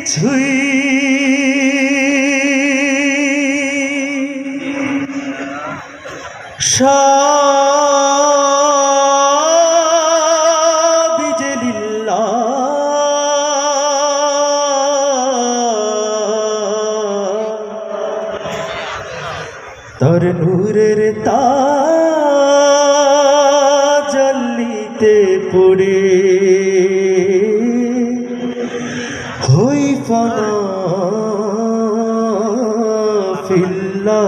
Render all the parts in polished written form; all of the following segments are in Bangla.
কিছুই সবই যে লিল্লাহ। তোর নূরের তাজাল্লিতে পড়ে হই ফানা ফিল্লাহ।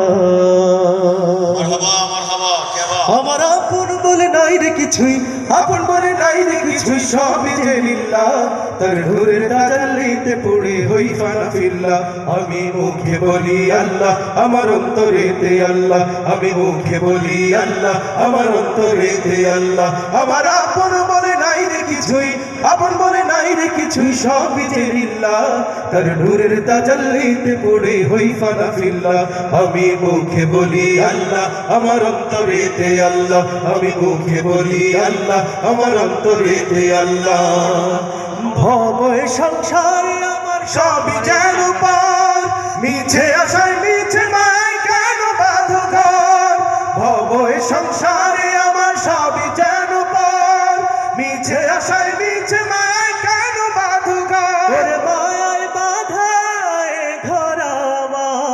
আমার আপন বলে নাই রে কিছুই, আপন বলে নাই রে কিছুই, সবই যে লিল্লাহ। তোর নূরের তাজাল্লিতে পড়ে হই ফানা ফিল্লাহ। আমি মুখে বলি আল্লাহ, আমার অন্তরেতে আল্লাহ। আমি মুখে বলি আল্লাহ, আমার অন্তরেতে আল্লাহ। আমার আপন বলে নাই রে কিছুই, আপন বলে নাই রে কিছুই, সবই যে লিল্লাহ। তোর নূরের তাজাল্লিতে পড়ে হই ফানা ফিল্লাহ। আমি মুখে বলি আল্লাহ, আমার অন্তরেতে আল্লাহ। আমি মুখে বলি আল্লাহ, আমার অন্তরেতে আল্লাহ। ভবয় সংসারে আমার সবই যেন পার, মিছে আশায় মিছে মায় কেন বাঁধো ঘর। ভবয় সংসারে আমার সবই যেন পার, মিছে আশায় মিছে মায় কেন বাঁধো ঘর। ওরে মায়ায় বাঁধায় ঘর আমার,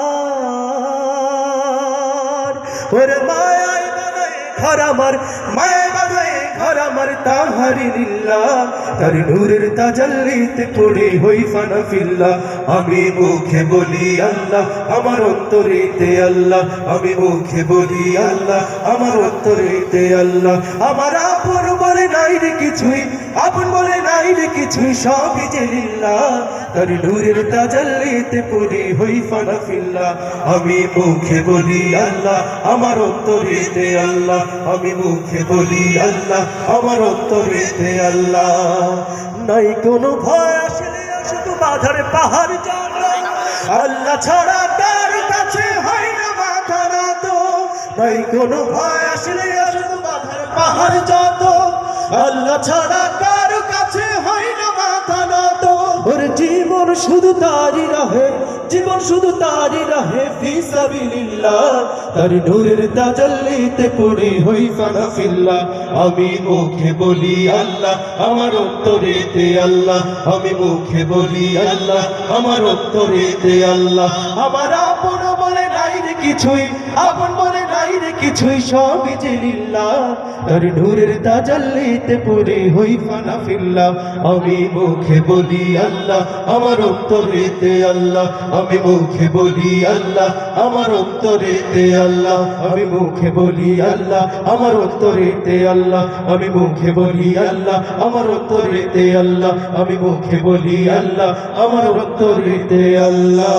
ওরে মায়ায় বাঁধায় ঘর আমার, মায়ায় বাঁধায় ঘর আমার তাহারি লিল্লাহ। তার নূরের তাজাল্লিতে পড়ে হই ফানা ফিল্লাহ। আমি মুখে বলি আল্লাহ, আমার অন্তরেতে আল্লাহ। আমি মুখে বলি আল্লাহ, আমার অন্তরেতে আল্লাহ। আমার আপন বলে নাই রে কিছুই, আপন বলে নাই রে কিছুই, সবই যে লিল্লাহ। তার নূরের তাজাল্লিতে পড়ে হই ফানা ফিল্লাহ। আমি মুখে বলি আল্লাহ, আমার অন্তরেতে আল্লাহ। আমি মুখে বলি আল্লাহ, আমার অন্তরেতে আল্লাহ। নাই কোনো ভয় আসলে শুধু বাধার পাহাড় যত, আল্লাহ ছাড়া তার কাছে হয় না মাথা নত। নাই কোনো ভয় আসলে শুধু বাধার পাহাড় যত, আল্লাহ ছাড়া কার কাছে হয় না মাথা নত। ওর জীবন শুধু তারই রাহে, জীবন শুধু তারই রাহে ফি সাবিলিল্লাহ। তার নূরের তাজাল্লিতে পড়ে হই ফানা ফিল্লাহ। আমি মুখে বলি আল্লাহ, আমার অন্তরেতে আল্লাহ। আমি মুখে বলি আল্লাহ, আমার অন্তরেতে আল্লাহ। আমার আপন বলে নাই রে কিছুই, আপন বলে নাই রে কিছুই, সবই যে লিল্লাহ। তার নূরের তাজাল্লিতে পড়ে হই ফানা ফিল্লাহ। আমি মুখে বলি আল্লাহ, আমার অন্তরেতে আল্লাহ। আমি মুখে বলি আল্লাহ, আমার অন্তরেতে আল্লাহ। আমি মুখে বলি আল্লাহ, আমার অন্তরেতে আল্লাহ। আমি মুখে বলি আল্লাহ, আমার অন্তরেতে আল্লাহ। আমি মুখে বলি আল্লাহ, আমার অন্তরেতে আল্লাহ।